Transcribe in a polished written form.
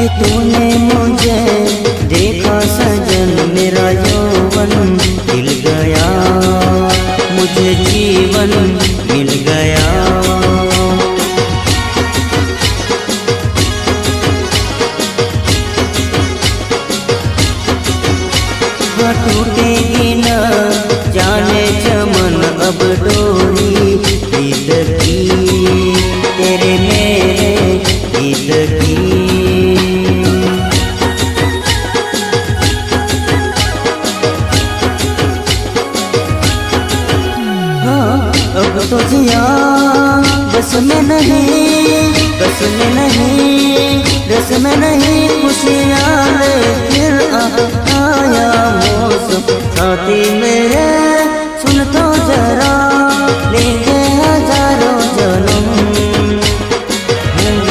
तूने मुझे देखा सजन, मेरा यौवन खिल गया, मुझे जीवन मिल गया। टूटेगी न जाने चमन अब डोरी प्रीत की, तेरे मेरे गीत की। हाँ अब तो जिया बस में नहीं, बस में नहीं, रस में नहीं, खुशियाँ ले फिर आया मौसम साथी मेरे।